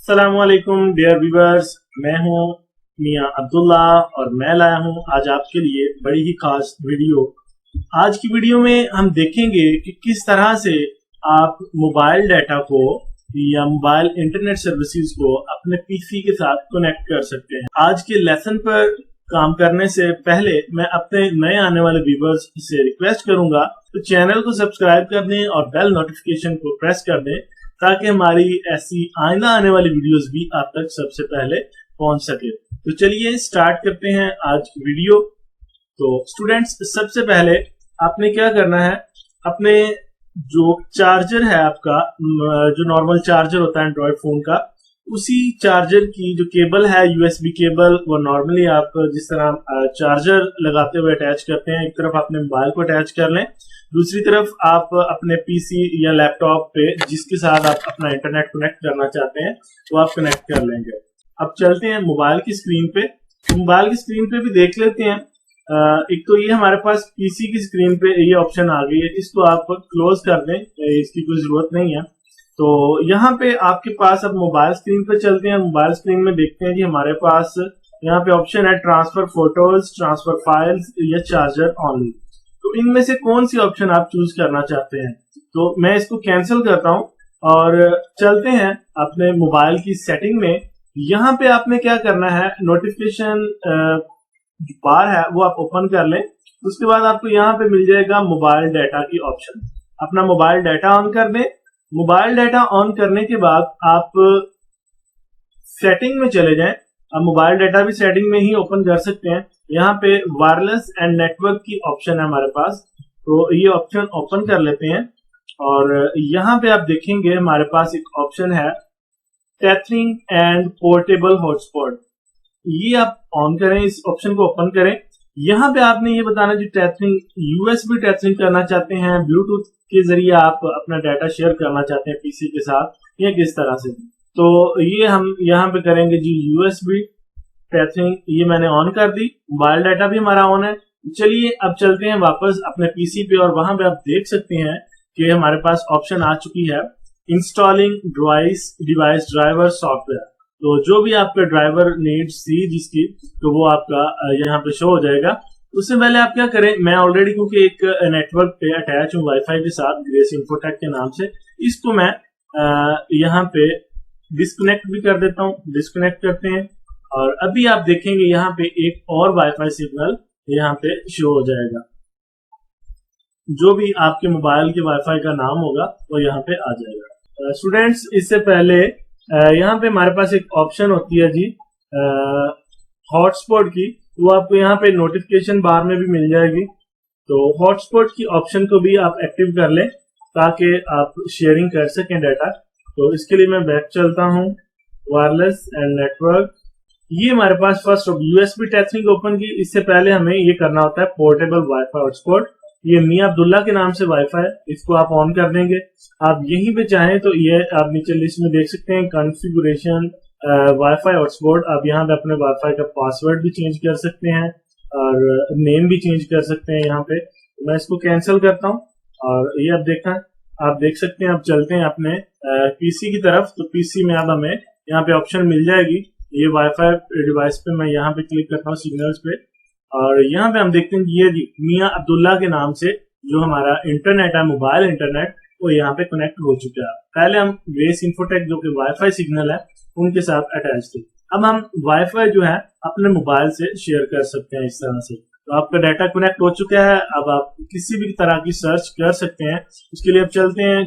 अस्सलामुअलैकुम dear viewers, मैं हूं मियां अब्दुल्ला और मैं लाया हूं आज आपके लिए बड़ी ही खास वीडियो। आज की वीडियो में हम देखेंगे कि किस तरह से आप मोबाइल डाटा को या मोबाइल इंटरनेट सर्विसेज को अपने पीसी के साथ कनेक्ट कर सकते हैं। आज के लेसन पर काम करने से पहले मैं अपने नए आने वाले व्यूअर्स से रिक्वेस्ट करूंगा तो चैनल को सब्सक्राइब कर दें और बेल नोटिफिकेशन को प्रेस कर दें ताकि हमारी ऐसी आइंदा आने वाली वीडियोस भी आप तक सबसे पहले पहुंच सके। तो चलिए स्टार्ट करते हैं आज की वीडियो। तो स्टूडेंट्स, सबसे पहले आपने क्या करना है, अपने जो चार्जर है आपका, जो नॉर्मल चार्जर होता है एंड्रॉइड फोन का, उसी चार्जर की जो केबल है यूएसबी केबल, वो नॉर्मली आप जिस तरह चार्जर लगाते हुए अटैच करते हैं, एक तरफ अपने मोबाइल को अटैच कर लें, दूसरी तरफ आप अपने पीसी या लैपटॉप पे जिसके साथ आप अपना इंटरनेट कनेक्ट करना चाहते हैं वो आप कनेक्ट कर लेंगे। अब चलते हैं मोबाइल की स्क्रीन पे। तो मोबाइल की स्क्रीन पे भी देख लेते हैं। एक तो ये हमारे पास पीसी की स्क्रीन पे ये ऑप्शन आ गई है, इसको आप क्लोज कर दें, इसकी कोई जरूरत नहीं है। तो यहाँ पे आपके पास अब मोबाइल स्क्रीन पे चलते हैं। मोबाइल स्क्रीन में देखते हैं कि हमारे पास यहाँ पे ऑप्शन है ट्रांसफर फोटोज, ट्रांसफर फाइल्स या चार्जर ऑनली। तो इनमें से कौन सी ऑप्शन आप चूज करना चाहते हैं? तो मैं इसको कैंसिल करता हूं और चलते हैं अपने मोबाइल की सेटिंग में। यहाँ पे आपने क्या करना है, नोटिफिकेशन बार है वो आप ओपन कर लें। उसके बाद आपको यहाँ पे मिल जाएगा मोबाइल डाटा की ऑप्शन। अपना मोबाइल डाटा ऑन कर दें। मोबाइल डाटा ऑन करने के बाद आप सेटिंग में चले जाएं। अब मोबाइल डाटा भी सेटिंग में ही ओपन कर सकते हैं। यहाँ पे वायरलेस एंड नेटवर्क की ऑप्शन है हमारे पास, तो ये ऑप्शन ओपन कर लेते हैं। और यहाँ पे आप देखेंगे हमारे पास एक ऑप्शन है टेथरिंग एंड पोर्टेबल हॉटस्पॉट। ये आप ऑन करें, इस ऑप्शन को ओपन करें। यहाँ पे आपने ये बताना जो टेथरिंग यूएसबी टेथरिंग करना चाहते हैं, ब्लूटूथ के जरिए आप अपना डाटा शेयर करना चाहते हैं पीसी के साथ, या किस तरह से। तो ये हम यहाँ पे करेंगे जी यूएसबी टेथरिंग, ये मैंने ऑन कर दी। मोबाइल डाटा भी हमारा ऑन है। चलिए अब चलते हैं वापस अपने पीसी पे और वहां पे आप देख सकते हैं कि हमारे पास ऑप्शन आ चुकी है इंस्टॉलिंग डिवाइस ड्राइवर सॉफ्टवेयर। तो जो भी आपका ड्राइवर नीड्स थी जिसकी, तो वो आपका यहाँ पे शो हो जाएगा। उससे पहले आप क्या करें, मैं ऑलरेडी क्योंकि एक नेटवर्क पे अटैच हूँ वाईफाई के साथ ग्रेस इन्फोटेक के नाम से, इसको मैं यहाँ पे डिस्कनेक्ट भी कर देता हूँ। डिस्कनेक्ट करते हैं और अभी आप देखेंगे यहाँ पे एक और वाईफाई सिग्नल यहाँ पे शो हो जाएगा। जो भी आपके मोबाइल के वाईफाई का नाम होगा वो यहाँ पे आ जाएगा। स्टूडेंट्स, इससे पहले यहाँ पे हमारे पास एक ऑप्शन होती है जी हॉटस्पॉट की, वो आपको यहाँ पे नोटिफिकेशन बार में भी मिल जाएगी। तो हॉटस्पॉट की ऑप्शन को भी आप एक्टिव कर लें ताकि आप शेयरिंग कर सकें डाटा। तो इसके लिए मैं बैक चलता हूँ, वायरलेस एंड नेटवर्क। ये हमारे पास फर्स्ट यूएसबी टेथरिंग ओपन की। इससे पहले हमें ये करना होता है पोर्टेबल वाईफाई हॉटस्पॉट। ये मियां अब्दुल्ला के नाम से वाईफाई है, इसको आप ऑन कर देंगे। आप यहीं पे चाहें तो ये आप नीचे लिस्ट में देख सकते हैं कॉन्फ़िगरेशन वाईफाई हॉटस्पॉट। आप यहाँ पे अपने वाईफाई का पासवर्ड भी चेंज कर सकते हैं और नेम भी चेंज कर सकते हैं। यहाँ पे मैं इसको कैंसिल करता हूँ और ये आप देख सकते हैं। अब चलते हैं अपने पीसी की तरफ। तो पीसी में अब हमें यहाँ पे ऑप्शन मिल जाएगी ये वाईफाई डिवाइस पे। मैं यहाँ पे क्लिक करता हूँ सिग्नल्स पे और यहाँ पे हम देखते हैं कि ये मियां अब्दुल्ला के नाम से जो हमारा इंटरनेट है, मोबाइल इंटरनेट, वो यहाँ पे कनेक्ट हो चुका है। पहले हम ग्रेस इन्फोटेक जो कि वाईफाई सिग्नल है उनके साथ अटैच थे। अब हम वाईफाई जो है अपने मोबाइल से शेयर कर सकते हैं इस तरह से। तो आपका डाटा कनेक्ट हो चुका है। अब आप किसी भी तरह की सर्च कर सकते हैं। उसके लिए अब चलते हैं,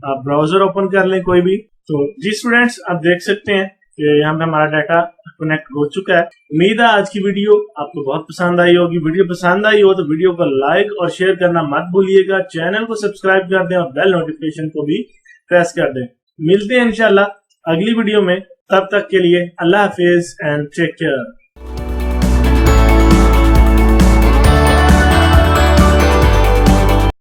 आप ब्राउजर ओपन कर लें कोई भी। तो जी स्टूडेंट्स, आप देख सकते हैं कि यहाँ पे हमारा डाटा कनेक्ट हो चुका है। उम्मीद है आज की वीडियो आपको बहुत पसंद आई होगी। वीडियो पसंद आई हो तो वीडियो को लाइक और शेयर करना मत भूलिएगा। चैनल को सब्सक्राइब कर दें और बेल नोटिफिकेशन को भी प्रेस कर दें। मिलते हैं इंशाल्लाह अगली वीडियो में। तब तक के लिए अल्लाह हाफिज एंड टेक केयर।